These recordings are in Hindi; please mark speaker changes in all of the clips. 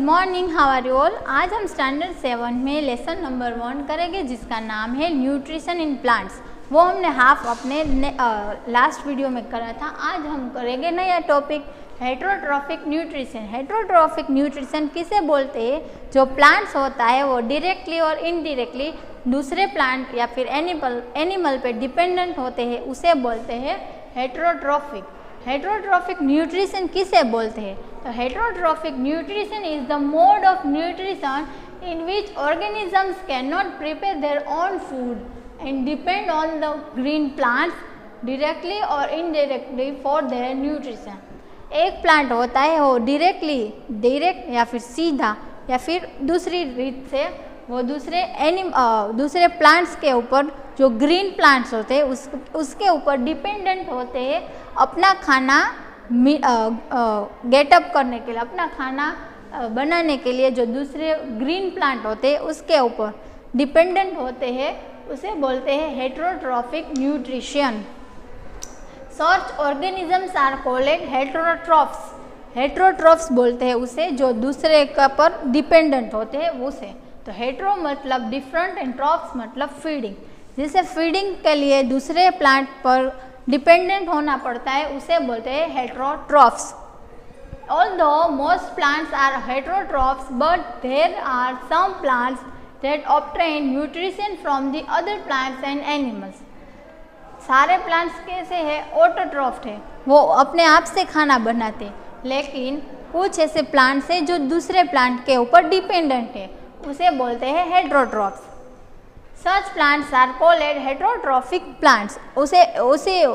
Speaker 1: Morning, how are you all. आज हम स्टैंडर्ड 7 में लेसन नंबर 1 करेंगे जिसका नाम है न्यूट्रिशन इन प्लांट्स। वो हमने हाफ अपने लास्ट वीडियो में करा था। आज हम करेंगे नया topic heterotrophic nutrition. Heterotrophic nutrition किसे बोलते हैं? जो प्लांट्स होता है वो डायरेक्टली और इनडायरेक्टली दूसरे प्लांट या फिर एनिमल पे डिपेंडेंट होते हैं, उसे बोलते हैं हेट्रोट्रॉफिक। हेट्रोट्रॉफिक न्यूट्रिशन किसे बोलते हैं? तो heterotrophic nutrition is the mode of nutrition in which organisms can not prepare their own food and depend on the green plants directly और इनडायरेक्टली फॉर देयर न्यूट्रिशन। एक प्लांट होता है वो डायरेक्ट या फिर सीधा या फिर दूसरी रीत से वो दूसरे प्लांट्स के ऊपर, जो ग्रीन प्लांट्स होते हैं उसके ऊपर डिपेंडेंट होते हैं अपना खाना गेटअप करने के लिए, अपना खाना बनाने के लिए। जो दूसरे ग्रीन प्लांट होते हैं उसके ऊपर डिपेंडेंट होते हैं, उसे बोलते हैं हेट्रोट्रॉफिक न्यूट्रिशन। सर्च organisms are called heterotrophs. Heterotrophs बोलते हैं उसे जो दूसरे का पर डिपेंडेंट होते हैं उसे। तो हेट्रो मतलब डिफरेंट एंड ट्रॉफ्स मतलब फीडिंग। जिसे फीडिंग के लिए दूसरे प्लांट पर डिपेंडेंट होना पड़ता है उसे बोलते हैं heterotrophs. Although most plants are heterotrophs, but there are some plants that obtain nutrition from the other plants and animals. सारे प्लांट्स कैसे हैं? ऑटोट्रॉफ्ट है, वो अपने आप से खाना बनाते, लेकिन कुछ ऐसे प्लांट्स हैं जो दूसरे प्लांट के ऊपर डिपेंडेंट है, उसे बोलते हैं heterotrophs. Such plants are called heterotrophic plants. उसे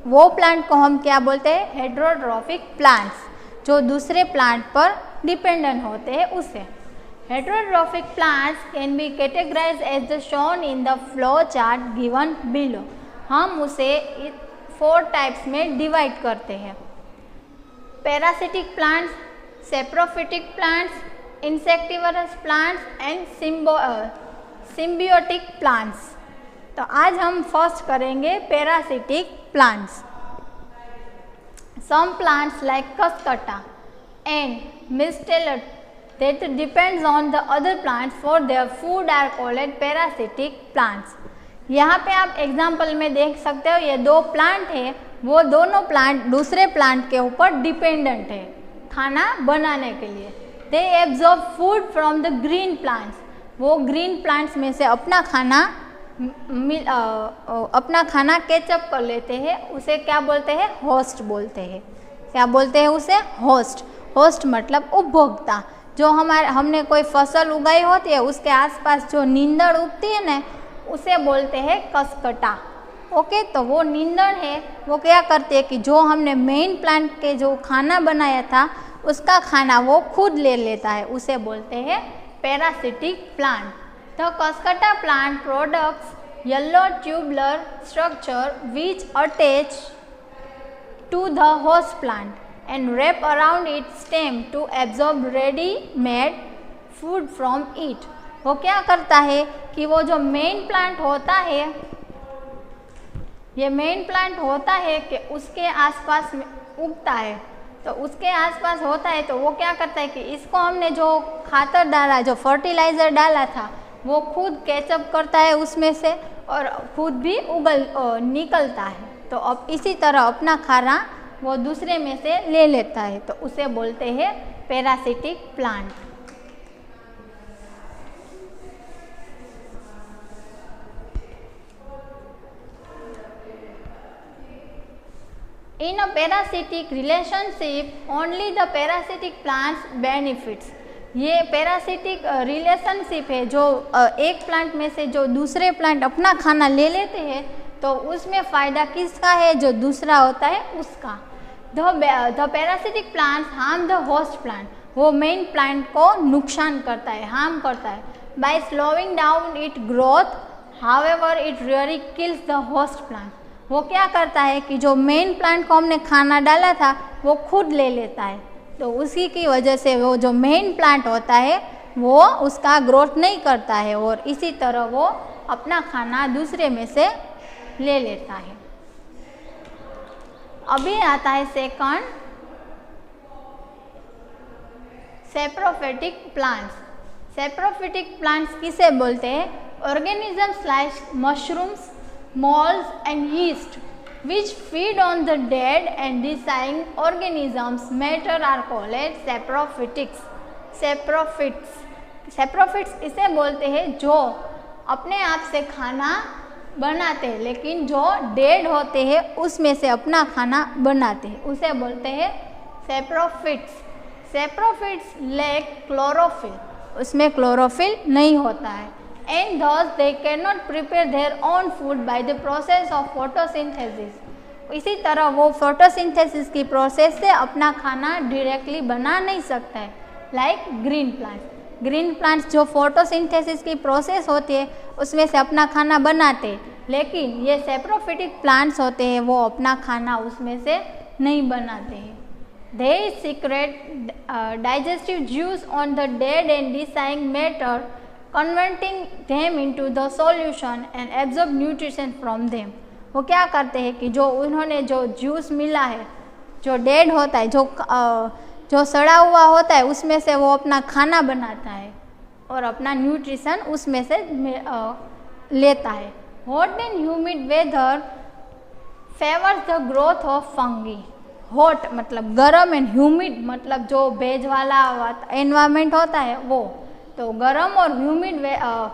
Speaker 1: वो प्लांट को हम क्या बोलते हैं? हेट्रोट्रॉफिक प्लांट्स, जो दूसरे प्लांट पर डिपेंडेंट होते हैं उसे। Heterotrophic plants can be categorized as the shown in the flow chart given below. हम उसे 4 टाइप्स में डिवाइड करते हैं: parasitic plants, saprophytic plants, insectivorous plants and symbiotic plants. तो आज हम फर्स्ट करेंगे parasitic plants. Some plants like Cuscuta and Mistelot that depends on the other plants for their food are called parasitic plants. यहाँ पे आप एग्जाम्पल में देख सकते हो, ये 2 प्लांट है, वो दोनों प्लांट दूसरे प्लांट के ऊपर डिपेंडेंट है खाना बनाने के लिए। They absorb food from the green plants. वो ग्रीन प्लांट्स में से अपना खाना कैचअप कर लेते हैं, उसे क्या बोलते हैं? होस्ट बोलते हैं। क्या बोलते हैं उसे? होस्ट। होस्ट मतलब उपभोक्ता। जो हमने कोई फसल उगाई होती है उसके आसपास जो नींदड़ उगती है ना, उसे बोलते हैं कसकटा। ओके, तो वो नींदड़ है, वो क्या करती है कि जो हमने मेन प्लांट के जो खाना बनाया था उसका खाना वो खुद ले लेता है, उसे बोलते हैं parasitic plant. The cuscuta plant products yellow tubular structure which attach to the host plant and wrap around its stem to absorb ready-made food from it. वो क्या करता है कि वो जो मेन प्लांट होता है, ये मेन प्लांट होता है कि उसके आसपास में उगता है, तो उसके आसपास होता है, तो वो क्या करता है कि इसको हमने जो खातर डाला, जो फर्टिलाइज़र डाला था, वो खुद कैचअप करता है उसमें से और खुद भी निकलता है। तो अब इसी तरह अपना खाना वो दूसरे में से ले लेता है, तो उसे बोलते हैं parasitic plant. In a parasitic relationship, only the parasitic plants benefits. ये पैरासिटिक रिलेशनशिप है, जो एक प्लांट में से जो दूसरे प्लांट अपना खाना ले लेते हैं, तो उसमें फ़ायदा किसका है? जो दूसरा होता है उसका। The parasitic plants harm the host plant. वो मेन प्लांट को नुकसान करता है, हार्म करता है by slowing down it growth. However it really kills the host plant. वो क्या करता है कि जो मेन प्लांट को हमने खाना डाला था वो खुद ले लेता है, तो उसी की वजह से वो जो मेन प्लांट होता है वो उसका ग्रोथ नहीं करता है और इसी तरह वो अपना खाना दूसरे में से ले लेता है। अभी आता है सेप्रोफिटिक प्लांट्स। सेप्रोफिटिक प्लांट्स किसे बोलते हैं? Organisms like mushrooms, moulds and yeast which feed on the dead and dying organisms matter are called saprophytics. सेप्रोफिट्स इसे बोलते हैं जो अपने आप से खाना बनाते हैं, लेकिन जो डेड होते हैं उसमें से अपना खाना बनाते हैं, उसे बोलते हैं सेप्रोफिट्स। सेप्रोफिट्स लैक क्लोरोफिल, उसमें क्लोरोफिल नहीं होता है, and thus they cannot prepare their own food by the process of photosynthesis. इसी तरह वो फोटोसिंथेसिस की प्रोसेस से अपना खाना डायरेक्टली बना नहीं सकता है। Like green plants, green plants जो फोटोसिंथेसिस की प्रोसेस होती है उसमें से अपना खाना बनाते हैं, लेकिन ये सेप्रोफिटिक प्लांट्स होते हैं वो अपना खाना उसमें से नहीं बनाते हैं। They secrete digestive juice on the dead and dying matter, converting them into the solution and absorb nutrition from them. वो क्या करते हैं कि जो उन्होंने जो जूस मिला है, जो डेड होता है, जो सड़ा हुआ होता है, उसमें से वो अपना खाना बनाता है और अपना न्यूट्रिशन उसमें से लेता है। Hot and humid weather favours the growth of fungi. Hot मतलब गर्म एंड ह्यूमिड मतलब जो भेज वाला एनवायरमेंट होता है वो, तो गर्म और humid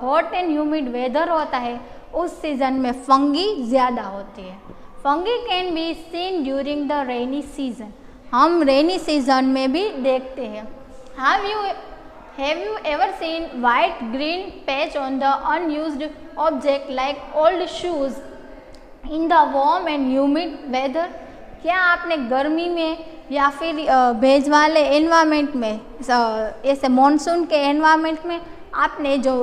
Speaker 1: hot and humid weather होता है उस सीजन में फंगी ज़्यादा होती है। Fungi can be seen during the rainy season, हम रेनी सीजन में भी देखते हैं। Have you ever seen white green patch on the unused object like old shoes in the warm and humid weather? क्या आपने गर्मी में या फिर भेज वाले एनवायरनमेंट में, ऐसे मॉनसून के एनवायरनमेंट में आपने जो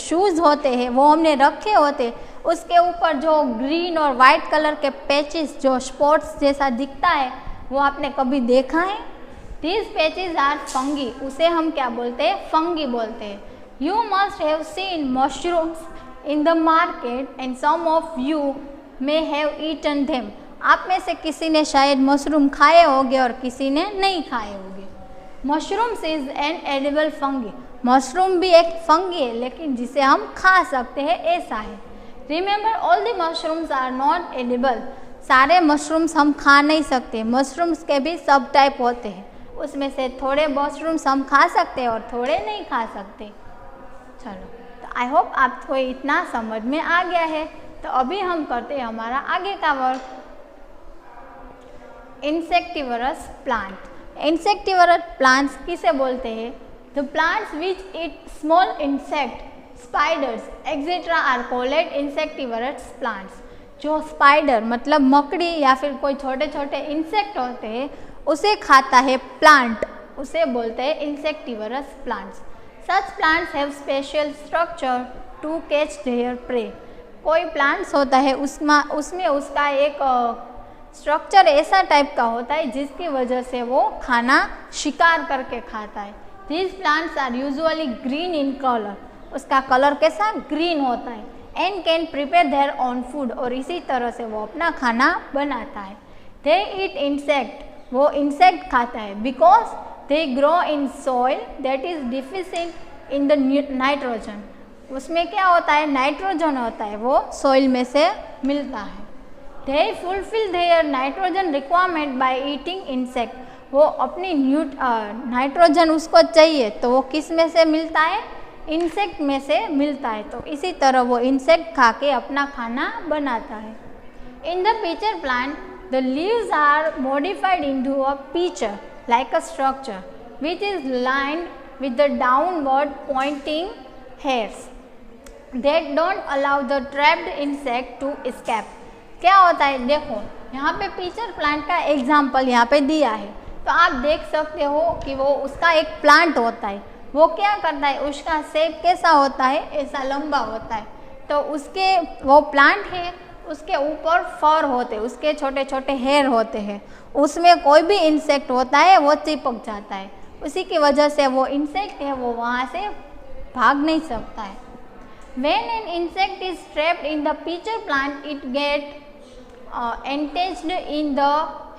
Speaker 1: शूज़ होते हैं वो हमने रखे होते, उसके ऊपर जो ग्रीन और वाइट कलर के पैचेस जो स्पॉट्स जैसा दिखता है वो आपने कभी देखा है? दीज पैचेस आर फंगी, उसे हम क्या बोलते हैं? फंगी बोलते हैं। You must have seen mushrooms in the market and some of you may have eaten them. आप में से किसी ने शायद मशरूम खाए होंगे और किसी ने नहीं खाए होंगे। Mushrooms is an edible fungi, mushroom भी एक फंगी है लेकिन जिसे हम खा सकते हैं ऐसा है। Remember all the mushrooms are not edible, सारे मशरूम्स हम खा नहीं सकते, मशरूम्स के भी सब टाइप होते हैं, उसमें से थोड़े मशरूम्स हम खा सकते हैं और थोड़े नहीं खा सकते। चलो, तो आई होप आपको इतना समझ में आ गया है। तो अभी हम करते हैं हमारा आगे का work, insectivorous plant. Insectivorous plants किसे बोलते हैं? The plants which eat small insect, spiders etcetera are called insectivorous plants. जो स्पाइडर मतलब मकड़ी या फिर कोई छोटे छोटे इंसेक्ट होते हैं उसे खाता है प्लांट, उसे बोलते हैं insectivorous plants. Such plants have special structure to catch their prey. कोई प्लांट्स होता है उसमें उसका एक स्ट्रक्चर ऐसा टाइप का होता है जिसकी वजह से वो खाना शिकार करके खाता है। These plants are usually green in colour, उसका कलर कैसा? ग्रीन होता है। And can prepare their own food, और इसी तरह से वो अपना खाना बनाता है। दे ईट इंसेक्ट, वो इंसेक्ट खाता है because they grow in soil that is deficient in the nitrogen. उसमें क्या होता है? नाइट्रोजन होता है, वो सॉइल में से मिलता है। They fulfill their nitrogen requirement by eating insect. वो अपनी नाइट्रोजन उसको चाहिए तो वो किस में से मिलता है? इंसेक्ट में से मिलता है। तो इसी तरह वो इंसेक्ट खा के अपना खाना बनाता है। In the pitcher plant the leaves are modified into a pitcher like a structure which is lined with the downward pointing hairs that don't allow the trapped insect to escape. क्या होता है? देखो यहाँ पे पीचर प्लांट का एग्जाम्पल यहाँ पे दिया है, तो आप देख सकते हो कि वो उसका एक प्लांट होता है, वो क्या करता है? उसका शेप कैसा होता है? ऐसा लंबा होता है। तो उसके वो प्लांट है, उसके ऊपर फर होते हैं, उसके छोटे छोटे हेयर होते हैं, उसमें कोई भी इंसेक्ट होता है वो चिपक जाता है, उसी की वजह से वो इंसेक्ट है वो वहाँ से भाग नहीं सकता है। When an insect is trapped in the pitcher plant, it gets entangled in the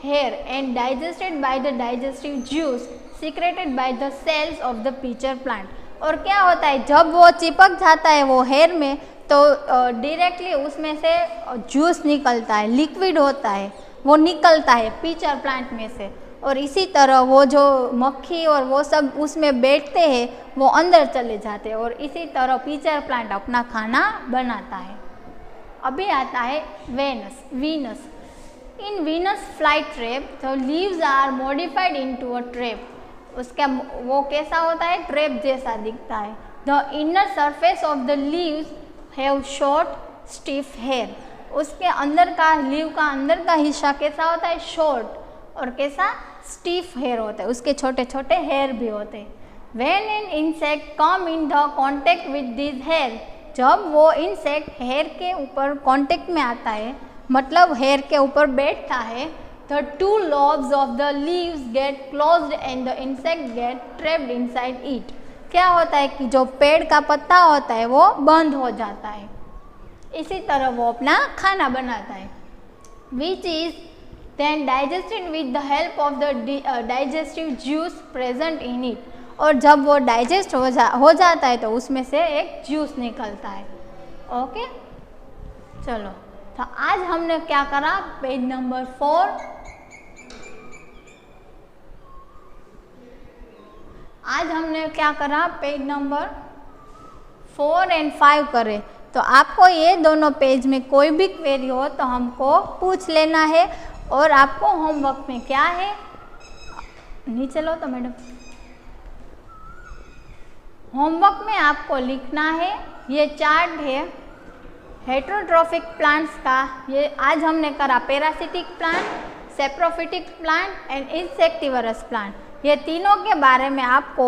Speaker 1: hair and digested by the digestive juice secreted by the cells of the pitcher plant. और क्या होता है, जब वो चिपक जाता है वो हेयर में तो डायरेक्टली उसमें से जूस निकलता है, लिक्विड होता है, वो निकलता है पिचर प्लांट में से। और इसी तरह वो जो मक्खी और वो सब उसमें बैठते हैं वो अंदर चले जाते हैं और इसी तरह पिचर प्लांट अपना खाना बनाता है। अभी आता है Venus. In Venus fly trap the leaves are modified into a trap. उसका वो कैसा होता है, ट्रैप जैसा दिखता है। The inner surface of the leaves have short stiff hair. उसके अंदर का लीव का अंदर का हिस्सा कैसा होता है, शॉर्ट और कैसा स्टिफ हेयर होता है, उसके छोटे छोटे हेयर भी होते हैं। When an insect come in the contact with this hair, जब वो इंसेक्ट हेयर के ऊपर कांटेक्ट में आता है, मतलब हेयर के ऊपर बैठता है, the two lobes of the leaves get closed and the insect get trapped inside it। क्या होता है कि जो पेड़ का पत्ता होता है वो बंद हो जाता है, इसी तरह वो अपना खाना बनाता है। Which is then digested with the help of the digestive juice present in it। और जब वो डाइजेस्ट हो जाता है तो उसमें से एक जूस निकलता है। ओके, चलो तो आज हमने क्या करा, पेज नंबर 4, आज हमने क्या करा, पेज नंबर 4 और 5 करे। तो आपको ये दोनों पेज में कोई भी क्वेरी हो तो हमको पूछ लेना है। और आपको होमवर्क में क्या है, नीचे लो तो मैडम, होमवर्क में आपको लिखना है, ये चार्ट है हेटेरोट्रॉफिक प्लांट्स का। ये आज हमने करा parasitic plant, saprophytic plant and insectivorous plant. ये तीनों के बारे में आपको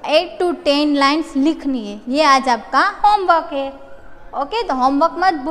Speaker 1: 8 to 10 लाइन्स लिखनी है। ये आज आपका होमवर्क है। ओके, तो होमवर्क मत